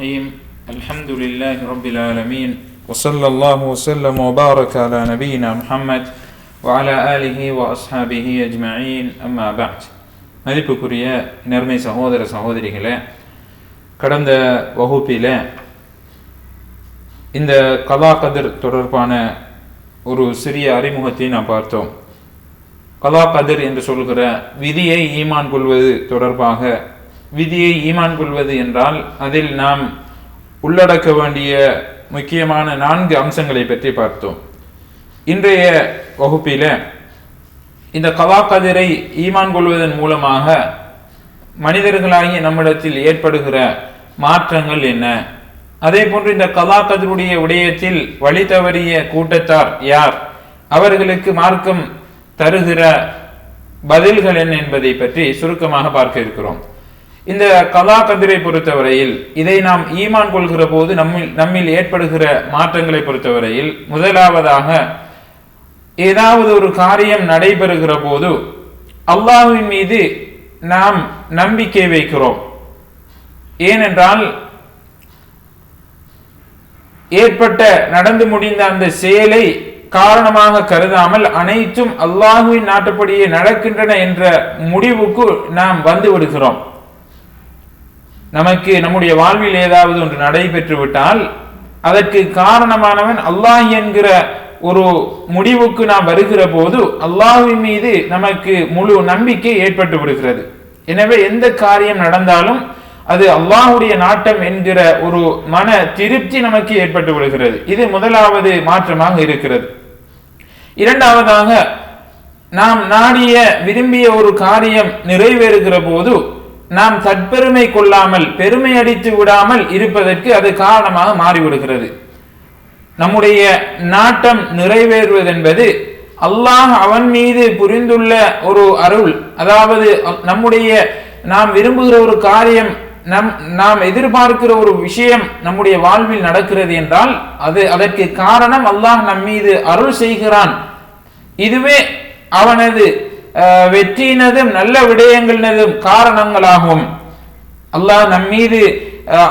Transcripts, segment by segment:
الرحيم الحمد لله رب العالمين وصلى الله وسلم وبارك على نبينا محمد وعلى آله وأصحابه أجمعين أما بعد மதிப்புக்குரிய நர்மை சகோதர சகோதரிகளே, கடந்த வகுப்பில் இந்த கலா கதிர் தொடர்பான ஒரு சிறிய அறிமுகத்தை நாம் பார்த்தோம். கலா கதிர் என்று சொல்கிற விதியை ஈமான் கொள்வது தொடர்பாக, விதியை ஈமான் கொள்வது என்றால் அதில் நாம் உள்ளடக்க வேண்டிய முக்கியமான 4 அம்சங்களை பற்றி பார்த்தோம். இன்றைய வகுப்பில் இந்த கலா கதிரை ஈமான் கொள்வதன் மூலமாக மனிதர்களாகிய நம்மிடத்தில் ஏற்படுகிற மாற்றங்கள் என்ன, அதே போன்று இந்த கலா கதிருடைய விடயத்தில் வழி தவறிய கூட்டத்தார் யார், அவர்களுக்கு மார்க்கம் தருகிற பதில்கள் என்ன என்பதை பற்றி சுருக்கமாக பார்க்க இருக்கிறோம். இந்த கலா கதிரை பொறுத்தவரையில் இதை நாம் ஈமான் கொள்கிற போது நம்மில் ஏற்படுகிற மாற்றங்களை பொறுத்தவரையில் முதலாவதாக ஏதாவது ஒரு காரியம் நடைபெறுகிற போது அல்லாஹ்வின் மீது நாம் நம்பிக்கை வைக்கிறோம். ஏனென்றால் ஏற்பட்ட நடந்து முடிந்த அந்த செயலை காரணமாக கருதாமல் அனைத்தும் அல்லாஹ்வின் நாட்டுப்படியே நடக்கின்றன என்ற முடிவுக்கு நாம் வந்து விடுகிறோம். நமக்கு நம்முடைய வாழ்வில் ஏதாவது ஒன்று நடைபெற்று விட்டால் அதற்கு காரணமானவன் அல்லாஹ் என்கிற ஒரு முடிவுக்கு நாம் வருகிற போது அல்லாஹ்வின் மீது நமக்கு முழு நம்பிக்கை ஏற்பட்டு விடுகிறது. எனவே எந்த காரியம் நடந்தாலும் அது அல்லாஹ்வுடைய நாட்டம் என்கிற ஒரு மன திருப்தி நமக்கு ஏற்பட்டு விடுகிறது. இது முதலாவது மாற்றமாக இருக்கிறது. இரண்டாவதாக, நாம் நாடிய விரும்பிய ஒரு காரியம் நிறைவேறுகிற போது நாம் தற்பெருமை கொள்ளாமல் பெருமை அடித்து விடாமல் இருப்பதற்கு அது காரணமாக மாறிவிடுகிறது. நம்முடைய நாட்டம் நிறைவேறுவதென்பது அல்லாஹ் அவன் மீது புரிந்துள்ள ஒரு அருள். அதாவது நாம் விரும்புகிற ஒரு காரியம், நாம் எதிர்பார்க்கிற ஒரு விஷயம் நம்முடைய வாழ்வில் நடக்கிறது என்றால் அதற்கு காரணம் அல்லாஹ் நம் மீது அருள் செய்கிறான். இதுவே அவனது வெற்றியினதும் நல்ல விடயங்களினதும் காரணங்களாகும். அல்லாஹ் நம் மீது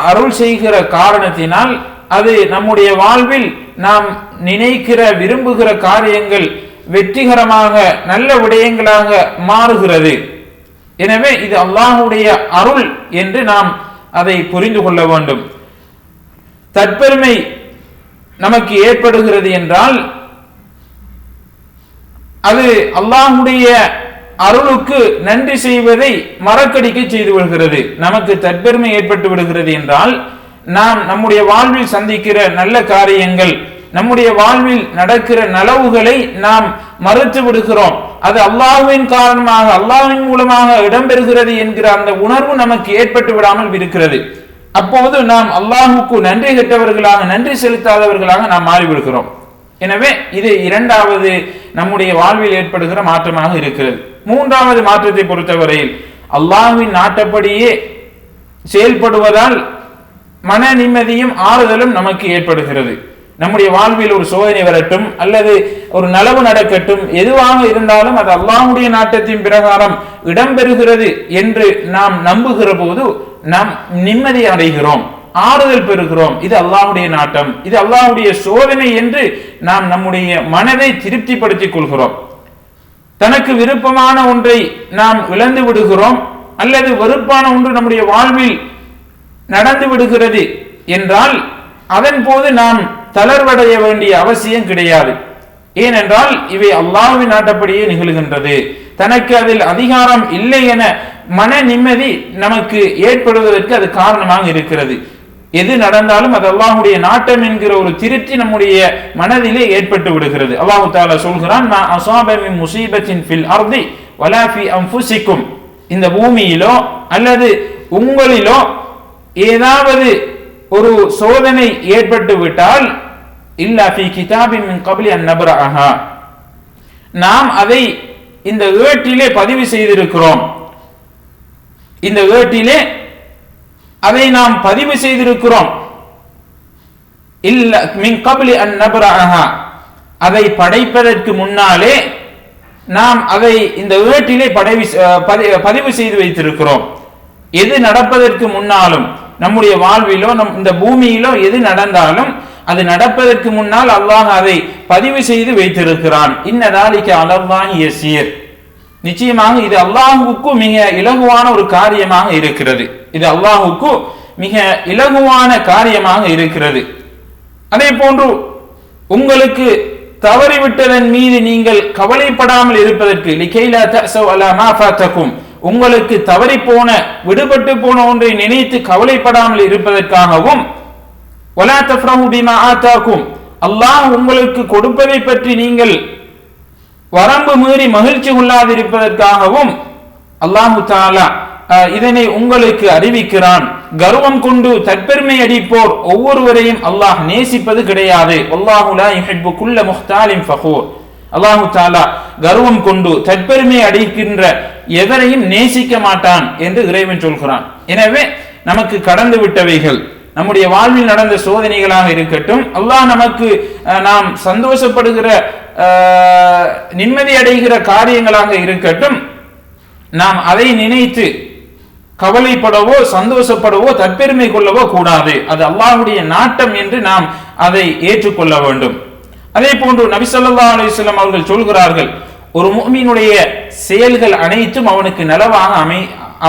அருள் செய்கிற காரணத்தினால் அது நம்முடைய வாழ்வில் நாம் நினைக்கிற விரும்புகிற காரியங்கள் வெற்றிகரமாக நல்ல விடயங்களாக மாறுகிறது. எனவே இது அல்லாஹ்வுடைய அருள் என்று நாம் அதை புரிந்து கொள்ள வேண்டும். தற்பெருமை நமக்கு ஏற்படுகிறது என்றால் அது அல்லாஹ்வுடைய அருளுக்கு நன்றி செய்வதை மறக்கடிக்க செய்து விடுகிறது. நமக்கு தற்பெருமை ஏற்பட்டு விடுகிறது என்றால் நாம் நம்முடைய வாழ்வில் சந்திக்கிற நல்ல காரியங்கள், நம்முடைய வாழ்வில் நடக்கிற நலவுகளை நாம் மறுத்து விடுகிறோம். அது அல்லாஹ்வின் காரணமாக அல்லாஹ்வின் மூலமாக இடம்பெறுகிறது என்கிற அந்த உணர்வு நமக்கு ஏற்பட்டு விடாமல் இருக்கிறது. அப்போது நாம் அல்லாஹ்வுக்கு நன்றி கெட்டவர்களாக, நன்றி செலுத்தாதவர்களாக நாம் மாறிவிடுகிறோம். எனவே இது இரண்டாவது நம்முடைய வாழ்வில் ஏற்படுகிற மாற்றமாக இருக்கிறது. மூன்றாவது மாற்றத்தை பொறுத்தவரையில் அல்லாஹ்வின் நாட்டப்படியே செயல்படுவதால் மன நிம்மதியும் ஆறுதலும் நமக்கு ஏற்படுகிறது. நம்முடைய வாழ்வில் ஒரு சோதனை வரட்டும் அல்லது ஒரு நலவு நடக்கட்டும், எதுவாக இருந்தாலும் அது அல்லாஹ்வுடைய நாட்டத்தின் பிரகாரம் இடம்பெறுகிறது என்று நாம் நம்புகிற போது நாம் நிம்மதி அடைகிறோம், ஆறுதல் பெறுகிறோம். இது அல்லாஹ்வுடைய நாட்டம், இது அல்லாஹ்வுடைய சோதனை என்று நாம் நம்முடைய மனதை திருப்திப்படுத்திக் கொள்கிறோம். தனக்கு விருப்பமான ஒன்றை நாம் இழந்து விடுகிறோம் அல்லது வெறுப்பான ஒன்று நம்முடைய வாழ்வில் நடந்து விடுகிறது என்றால் அதன் போது நாம் தளர்வடைய வேண்டிய அவசியம் கிடையாது. ஏனென்றால் இவை அல்லாஹ்வின் நாட்டப்படியே நிகழ்கின்றது. தனக்கு அதில் அதிகாரம் இல்லை என மன நிம்மதி நமக்கு ஏற்படுவதற்கு அது காரணமாக இருக்கிறது. எது நடந்தாலும் அது அல்லாஹ்வுடைய நாட்டம் என்கிற ஒரு திருப்தி நம்முடைய மனதிலே ஏற்பட்டு விடுகிறது. அல்லாஹ் தஆலா சொல்கிறான், மா அஸாப மின் முஸீபத்தின் ஃபில் அர்தி வலா ஃபி அன்ஃபுஸிக்கும், இந்த பூமியிலோ அல்லது உங்களிலோ ஏதாவது ஒரு சோதனை ஏற்பட்டு விட்டால் இல்லா ஃபி கிதாபின் மின் கப்லி அன் நப்ரஹா, நாம் அதை இந்த ஏட்டிலே பதிவு செய்திருக்கிறோம். இந்த ஏட்டிலே அதை நாம் பதிவு செய்திருக்கிறோம். இல்ல மின் கப்லி அன் நப்ரஹா, அதை படைப்பதற்கு முன்னாலே நாம் அதை இந்த ஏட்டிலே பதிவு செய்து வைத்திருக்கிறோம். எது நடப்பதற்கு முன்னாலும் நம்முடைய வாழ்விலோ இந்த பூமியிலோ எது நடந்தாலும் அது நடப்பதற்கு முன்னால் அல்லாஹ் அதை பதிவு செய்து வைத்திருக்கிறான். இன்னதாலிக அலல்லாஹி யஸீர், நிச்சயமாக இது அல்லாஹுக்கு மிக இலகுவான ஒரு காரியமாக இருக்கிறது. இது அல்லாஹுக்கு மிக இலகுவான காரியமாக இருக்கிறது. அதே போன்று உங்களுக்கு தவறிவிட்டதன் மீது நீங்கள் கவலைப்படாமல் இருப்பதற்கு, லிகைலா தஸவ் அலா மா ஃபாதகும், உங்களுக்கு தவறி போன விடுபட்டு போன ஒன்றை நினைத்து கவலைப்படாமல் இருப்பதற்காகவும், வலா தஃப்ரஹு பிமா ஆதாகும், அல்லாஹ் உங்களுக்கு கொடுப்பதை பற்றி நீங்கள் வரம்பு மீறி மகிழ்ச்சி கொள்ளாதிருப்பதற்காகவும் அல்லாஹு தஆலா இதனை உங்களுக்கு அறிவிக்கிறான். கர்வம் கொண்டு தற்பெருமை அடிப்போர் ஒவ்வொருவரையும் அல்லாஹ் நேசிப்பது கிடையாது. வல்லாஹு லா யுஹிப்பு குல்ல முஹ்தாலின் ஃபகூர், அல்லாஹு தஆலா கர்வம் கொண்டு தற்பெருமை அடிக்கின்ற எவரையும் நேசிக்க மாட்டான் என்று இறைவன் சொல்கிறான். எனவே நமக்கு கடந்து விட்டவைகள், நம்முடைய வாழ்வில் நடந்த சோதனைகளாக இருக்கட்டும், அல்லாஹ் நமக்கு நாம் சந்தோஷப்படுகிற நிம்மதி அடைகிற காரியங்களாக இருக்கட்டும், நாம் அதை நினைத்து கவலைப்படவோ சந்தோஷப்படவோ தற்பெருமை கொள்ளவோ கூடாது. அது அல்லாஹ்வுடைய நாட்டம் என்று நாம் அதை ஏற்றுக்கொள்ள வேண்டும். அதே போன்று நபி ஸல்லல்லாஹு அலைஹி வஸல்லம் அவர்கள் சொல்கிறார்கள், ஒரு முஃமினுடைய செயல்கள் அனைத்தும் அவனுக்கு நலவாக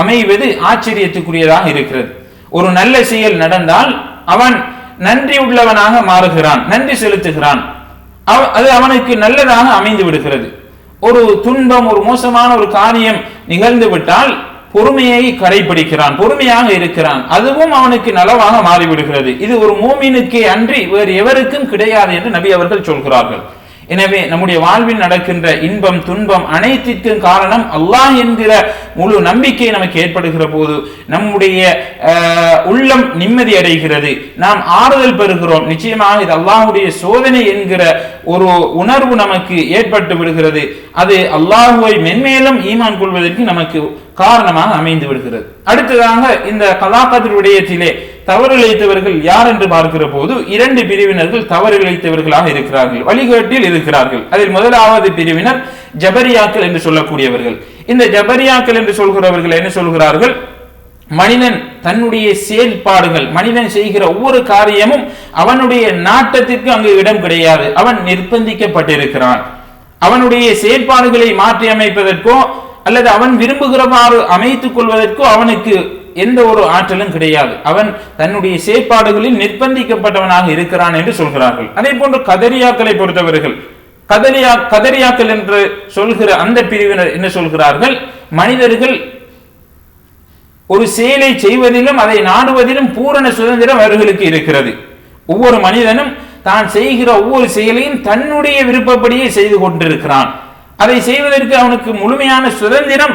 அமைவது ஆச்சரியத்துக்குரியதாக இருக்கிறது. ஒரு நல்ல செயல் நடந்தால் அவன் நன்றி உள்ளவனாக மாறுகிறான், நன்றி செலுத்துகிறான், அது அவனுக்கு நல்லதாக அமைந்து விடுகிறது. ஒரு துன்பம், ஒரு மோசமான ஒரு காரியம் நிகழ்ந்து விட்டால் பொறுமையை கடைபிடிக்கிறான், பொறுமையாக இருக்கிறான், அதுவும் அவனுக்கு நலவாக மாறிவிடுகிறது. இது ஒரு மூமினுக்கே அன்றி வேறு எவருக்கும் கிடையாது என்று நபி அவர்கள் சொல்கிறார்கள். எனவே நம்முடைய வாழ்வில் நடக்கின்ற இன்பம் துன்பம் அனைத்திற்கும் காரணம் அல்லாஹ் என்கிற முழு நம்பிக்கை நமக்கு ஏற்படுகிற போது நம்முடைய உள்ளம் நிம்மதி அடைகிறது, நாம் ஆறுதல் பெறுகிறோம். நிச்சயமாக இது அல்லாஹ்வுடைய சோதனை என்கிற ஒரு உணர்வு நமக்கு ஏற்பட்டு விடுகிறது. அது அல்லாஹ்வை மென்மேலும் ஈமான் கொள்வதற்கு நமக்கு காரணமாக அமைந்து விடுகிறது. அடுத்ததாக இந்த கலாக்கதிர் விடயத்திலே தவறு இழைத்தவர்கள் யார் என்று பார்க்கிற போது இரண்டு பிரிவினர்கள் தவறு இழைத்தவர்களாக இருக்கிறார்கள், வழிகேட்டில் இருக்கிறார்கள். அதில் முதலாவது பிரிவினர் ஜபரியாக்கள் என்று சொல்லக்கூடியவர்கள். இந்த ஜபரியாக்கள் என்று சொல்கிறவர்கள் என்ன சொல்கிறார்கள்? மனிதன் தன்னுடைய செயல்பாடுகள், மனிதன் செய்கிற ஒவ்வொரு காரியமும் அவனுடைய நாட்டத்திற்கு அங்கு இடம் கிடையாது, அவன் நிர்பந்திக்கப்பட்டிருக்கிறான். அவனுடைய செயல்பாடுகளை மாற்றி அமைப்பதற்கோ அல்லது அவன் விரும்புகிறவாறு அமைத்துக் கொள்வதற்கோ அவனுக்கு எந்த ஒரு ஆற்றலும் கிடையாது. அவன் தன்னுடைய செயற்பாடுகளில் நிர்பந்திக்கப்பட்டவனாக இருக்கிறான் என்று சொல்கிறார்கள். அதே போன்று கதரியாக்களை பொறுத்தவர்கள், கதரியாக்கள் என்று சொல்கிற அந்த பிரிவினர் என்ன சொல்கிறார்கள்? மனிதர்கள் ஒரு செயலை செய்வதிலும் அதை நாடுவதிலும் பூரண சுதந்திரம் அவர்களுக்கு இருக்கிறது. ஒவ்வொரு மனிதனும் தான் செய்கிற ஒவ்வொரு செயலையும் தன்னுடைய விருப்பப்படியே செய்து கொண்டிருக்கிறான். அதை செய்வதற்கு அவனுக்கு முழுமையான சுதந்திரம்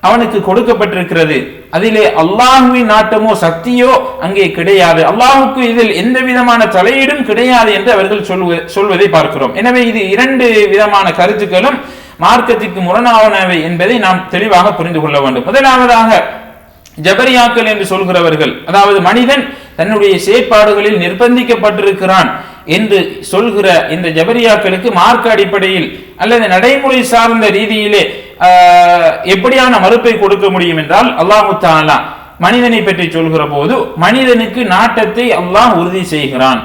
அவனுக்கு கொடுக்கப்பட்டிருக்கிறது. அதிலே அல்லாஹுவின் நாட்டமோ சக்தியோ அங்கே கிடையாது, அல்லாஹுக்கு இதில் எந்த விதமான தலையீடும் கிடையாது என்று அவர்கள் சொல்வதை பார்க்கிறோம். எனவே இது இரண்டு விதமான கருத்துக்களும் மார்க்கத்திற்கு முரணானவை என்பதை நாம் தெளிவாக புரிந்து கொள்ள வேண்டும். முதலாவதாக ஜபரியாக்கள் என்று சொல்கிறவர்கள், அதாவது மனிதன் தன்னுடைய செயற்பாடுகளில் நிர்பந்திக்கப்பட்டிருக்கிறான் என்று சொல்கிற இந்த ஜபரியாக்களுக்கு மார்க்க அடிப்படையில் அல்லது நடைமுறை சார்ந்த ரீதியிலே எப்படியான மறுப்பை கொடுக்க முடியும் என்றால், அல்லாஹு தஆலா மனிதனை பற்றி சொல்கிற போது மனிதனுக்கு நாட்டத்தை அல்லாஹ் உறுதி செய்கிறான்,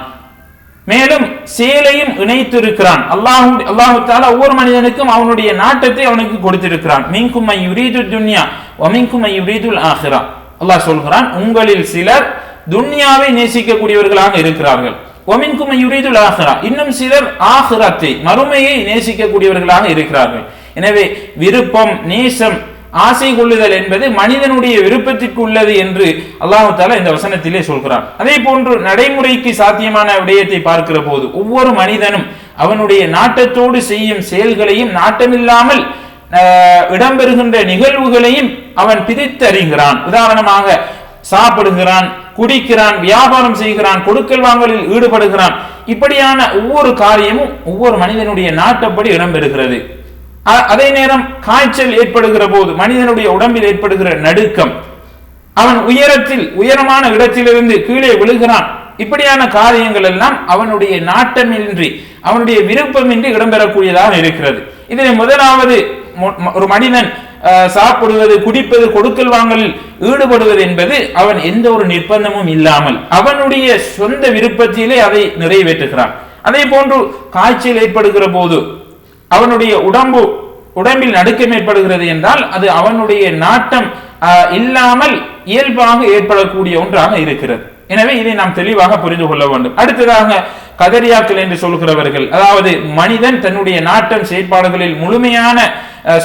மேலும் செயலையும் இணைத்திருக்கிறான். அல்லாஹு தஆலா ஒவ்வொரு மனிதனுக்கும் அவனுடைய நாட்டத்தை அவனுக்கு கொடுத்திருக்கிறான். மின்கும் மை யுரீது துன்யா வ மின்கும் மை யுரீதுல் ஆখিরা. அல்லாஹ் சொல்கிறான், உங்களில் சிலர் துன்யாவை நேசிக்கக்கூடியவர்களாக இருக்கிறார்கள், வ மின்கும் மை யுரீதுல் ஆখিরা, இன்னும் சிலர் ஆখিরাத்தை மறுமையை நேசிக்கக்கூடியவர்களாக இருக்கிறார்கள். எனவே விருப்பம், நேசம், ஆசை கொள்ளுதல் என்பது மனிதனுடைய விருப்பத்திற்கு உள்ளது என்று அல்லாஹு தஆலா இந்த வசனத்திலே சொல்கிறான். அதே போன்று நடைமுறைக்கு சாத்தியமான விடயத்தை பார்க்கிற போது ஒவ்வொரு மனிதனும் அவனுடைய நாட்டத்தோடு செய்யும் செயல்களையும் நாட்டமில்லாமல் இடம்பெறுகின்ற நிகழ்வுகளையும் அவன் பிரித்து அறிகிறான். உதாரணமாக சாப்பிடுகிறான், குடிக்கிறான், வியாபாரம் செய்கிறான், கொடுக்கல் வாங்கலில் ஈடுபடுகிறான். இப்படியான ஒவ்வொரு காரியமும் ஒவ்வொரு மனிதனுடைய நாட்டப்படி இடம்பெறுகிறது. அதே நேரம் காய்ச்சல் ஏற்படுகிற போது மனிதனுடைய உடம்பில் ஏற்படுகிற நடுக்கம், அவன் உயரமான இடத்திலிருந்து கீழே விழுகிறான். இப்படியான காரியங்கள் எல்லாம் அவனுடைய நாட்டமின்றி அவனுடைய விருப்பமின்றி இடம்பெறக்கூடியதாக இருக்கிறது. இதில் முதலாவது ஒரு மனிதன் சாப்பிடுவது, குடிப்பது, கொடுக்கல் வாங்கலில் ஈடுபடுவது என்பது அவன் எந்த ஒரு நிர்பந்தமும் இல்லாமல் அவனுடைய சொந்த விருப்பத்திலே அதை நிறைவேற்றுகிறான். அதே போன்று காய்ச்சல் ஏற்படுகிற போது அவனுடைய உடம்பில் நடுக்கம் ஏற்படுகிறது என்றால் அது அவனுடைய நாட்டம் இல்லாமல் இயல்பாக ஏற்படக்கூடிய ஒன்றாக இருக்கிறது. எனவே இதை நாம் தெளிவாக புரிந்து கொள்ள வேண்டும். அடுத்ததாக கதரியாக்கள் என்று சொல்கிறவர்கள், அதாவது மனிதன் தன்னுடைய நாட்டம் செயற்பாடுகளில் முழுமையான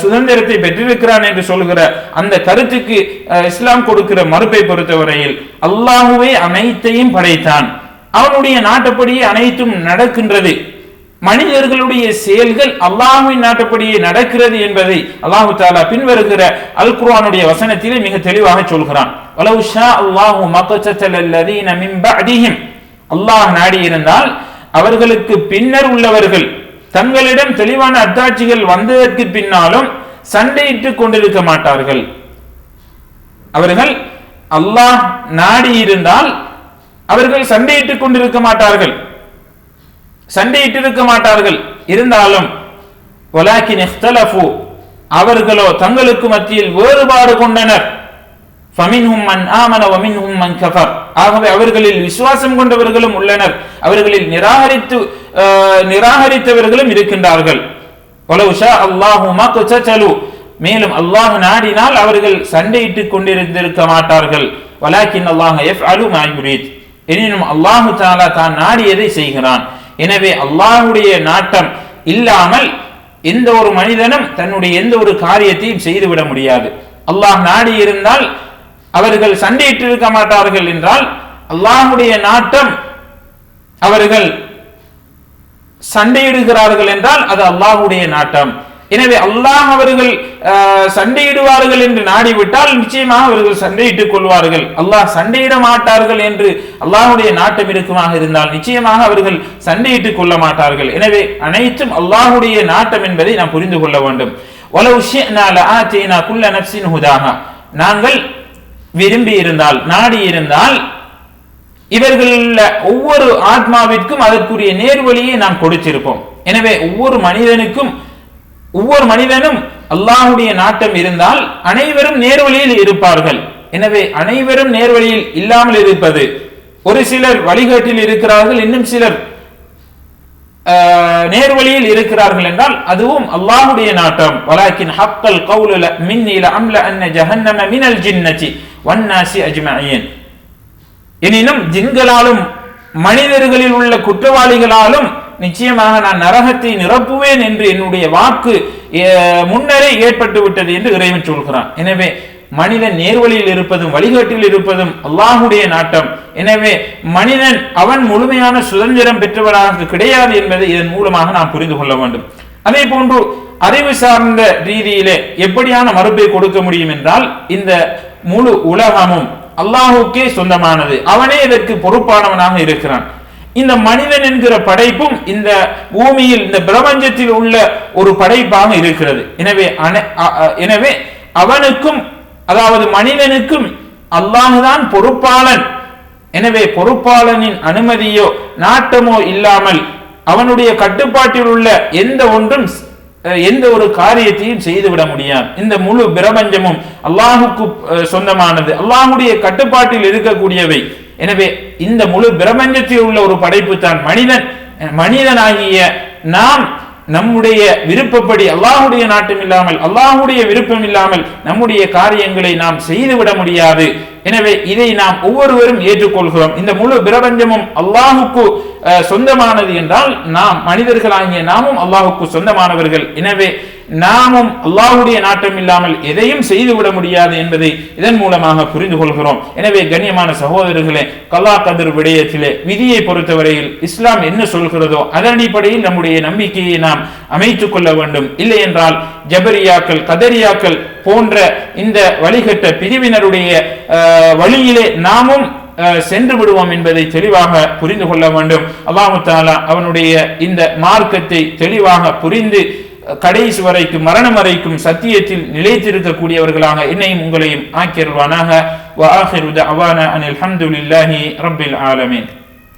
சுதந்திரத்தை பெற்றிருக்கிறான் என்று சொல்கிற அந்த கருத்துக்கு இஸ்லாம் கொடுக்கிற மறுப்பை பொறுத்தவரையில் அல்லாஹுவே அனைத்தையும் படைத்தான், அவனுடைய நாட்டப்படியே அனைத்தும் நடக்கின்றது, மனிதர்களுடைய செயல்கள் அல்லாஹ்வின் நாட்டப்படியே நடக்கிறது என்பதை அல்லாஹு தஆலா பின்வருகிற அல் குர்ஆனுடைய வசனத்திலே மிக தெளிவாக சொல்கிறான். வலவ் ஷா அல்லாஹு மக்தத்தல் அல்லதீன மின் பஅதிஹிம், அல்லாஹ் நாடி இருந்தால் அவர்களுக்கு பின்னர் உள்ளவர்கள் தங்களிடம் தெளிவான அத்தாட்சிகள் வந்ததற்கு பின்னாலும் சண்டையிட்டுக் கொண்டிருக்க மாட்டார்கள். அவர்கள் அல்லாஹ் நாடி இருந்தால் அவர்கள் சண்டையிட்டுக் கொண்டிருக்க மாட்டார்கள், சண்டையிட்டிருக்க மாட்டார்கள். இருந்தாலும் வலாக்கின் இஹ்தலஃபு, அவர்களோ தங்களுக்கு மத்தியில் வேறுபாடு கொண்டனர். ஃபமின்ஹும் மன் ஆமன வமின்ஹும் மன் கஃபர், ஆகவே அவர்களில் விசுவாசம் கொண்டவர்களும் உள்ளனர், அவர்களில் நிராகரித்தவர்களும் இருக்கின்றார்கள். வலவ் ஷா அல்லாஹு மக்ததலு, மேலும் அல்லாஹ் நாடினால் அவர்கள் சண்டையிட்டுக் கொண்டிருந்திருக்க மாட்டார்கள். வலாக்கின் அல்லாஹ் யஃஅலு மா யுரீத், எனினும் அல்லாஹ் தஆலா தான் நாடியதை செய்கிறான். எனவே அல்லாஹ்வுடைய நாட்டம் இல்லாமல் எந்த ஒரு மனிதனும் தன்னுடைய எந்த ஒரு காரியத்தையும் செய்துவிட முடியாது. அல்லாஹ் நாடி இருந்தால் அவர்கள் சண்டையிட்டிருக்க மாட்டார்கள் என்றால் அல்லாஹ்வுடைய நாட்டம் அவர்கள் சண்டையிடுகிறார்கள் என்றால் அது அல்லாஹ்வுடைய நாட்டம். எனவே அல்லாஹ் அவர்கள் சண்டையிடுவார்கள் என்று நாடிவிட்டால் நிச்சயமாக அவர்கள் சண்டையிட்டுக் கொள்வார்கள். அல்லாஹ் சண்டையிட மாட்டார்கள் என்று அல்லாஹ்வுடைய நாட்டம் இருக்குமாக இருந்தால் நிச்சயமாக அவர்கள் சண்டையிட்டுக் கொள்ள மாட்டார்கள். எனவே அனைத்தும் அல்லாஹ்வுடைய நாட்டம் என்பதை நாம் புரிந்து கொள்ள வேண்டும். வலவ் ஷிஅனா லஆதைனா குல்ல நஃப்ஸின் ஹுதாஹா, நாங்கள் விரும்பி இருந்தால் நாடி இருந்தால் இவர்கள் ஒவ்வொரு ஆத்மாவிற்கும் அதற்குரிய நேர்வழியை நாம் கொடுத்திருப்போம். எனவே ஒவ்வொரு மனிதனும் அல்லாஹ்வுடைய நாட்டம் இருந்தால் அனைவரும் நேர்வழியில் இருப்பார்கள். எனவே அனைவரும் நேர்வழியில் இல்லாமல் இருப்பது, ஒரு சிலர் வழிகாட்டில் இருக்கிறார்கள், இன்னும் சிலர் நேர்வழியில் இருக்கிறார்கள் என்றால் அதுவும் அல்லாஹ்வுடைய நாட்டம். வலாக்கின் ஹக்கல் கௌலு மின்னி லஅம்ல அன்ன ஜஹன்னம மினல் ஜின்னதி வன்னாசி அஜ்மஈன், எனினும் ஜின்களாலும் மனிதர்களில் உள்ள குற்றவாளிகளாலும் நிச்சயமாக நான் நரகத்தை நிரப்புவேன் என்று என்னுடைய வாக்கு முன்னரே ஏற்பட்டு விட்டது என்று இறைவன் சொல்கிறான். எனவே மனிதன் நேர்வழியில் இருப்பதும் வழிகாட்டில் இருப்பதும் அல்லாஹ்வுடைய நாட்டம். எனவே மனிதன் அவன் முழுமையான சுதந்திரம் பெற்றவராக கிடையாது என்பதை இதன் மூலமாக நாம் புரிந்து கொள்ள வேண்டும். அதே போன்று அறிவு சார்ந்த ரீதியிலே எப்படியான மறுப்பை கொடுக்க முடியும் என்றால் இந்த முழு உலகமும் அல்லாஹுக்கே சொந்தமானது, அவனே இதற்கு பொறுப்பானவனாக இருக்கிறான். இந்த மனிதன் என்கிற படைப்பும் இந்த பூமியில் இந்த பிரபஞ்சத்தில் உள்ள ஒரு படைப்பாக இருக்கிறது. எனவே அவனுக்கும், அதாவது மனிதனுக்கும் அல்லாஹ்தான் பொறுப்பாளன். எனவே பொறுப்பாளனின் அனுமதியோ நாட்டமோ இல்லாமல் அவனுடைய கட்டுப்பாட்டில் உள்ள எந்த ஒரு காரியத்தையும் செய்துவிட முடியாது. இந்த முழு பிரபஞ்சமும் அல்லாஹுக்கு சொந்தமானது, அல்லாஹுடைய கட்டுப்பாட்டில் இருக்கக்கூடியவை. எனவே இந்த முழு பிரபஞ்சத்தில் உள்ள ஒரு படைப்பு தான் மனிதனாகிய நாம் நம்முடைய விருப்பப்படி அல்லாஹுடைய நாட்டம் இல்லாமல் அல்லாஹுடைய விருப்பம் இல்லாமல் நம்முடைய காரியங்களை நாம் செய்துவிட முடியாது. எனவே இதை நாம் ஒவ்வொருவரும் ஏற்றுக்கொள்கிறோம். இந்த முழு பிரபஞ்சமும் அல்லாஹுக்கு சொந்தமானது என்றால் நாம் மனிதர்களாகிய நாமும் அல்லாஹுக்கு சொந்தமானவர்கள். எனவே நாமும் அல்லாஹுடைய நாட்டம் இல்லாமல் எதையும் செய்துவிட முடியாது என்பதை இதன் மூலமாக புரிந்து கொள்கிறோம். எனவே கண்ணியமான சகோதரர்களே, கலா கதிர் விடயத்திலே விதியை பொறுத்தவரையில் இஸ்லாம் என்ன சொல்கிறதோ அதன் அடிப்படையில் நம்முடைய நம்பிக்கையை நாம் அமைத்துக் கொள்ள வேண்டும். இல்லை என்றால் ஜபரியாக்கள், கதரியாக்கள் போன்ற இந்த வழிகட்ட பிரிவினருடைய வழியிலே நாமும் சென்று விடுவோம் என்பதை தெளிவாக புரிந்து கொள்ள வேண்டும். அல்லாஹ் தஆலா அவனுடைய இந்த மார்க்கத்தை தெளிவாக புரிந்து கடைசி வரைக்கும் மரணம் வரைக்கும் சத்தியத்தில் நிலைத்திருக்கக்கூடியவர்களாக என்னையும் உங்களையும் ஆக்கியருள்வானாக. வ ஆகிரு தஅவானா அனில் ஹம்துலில்லாஹி ரப்பில் ஆலமீன்.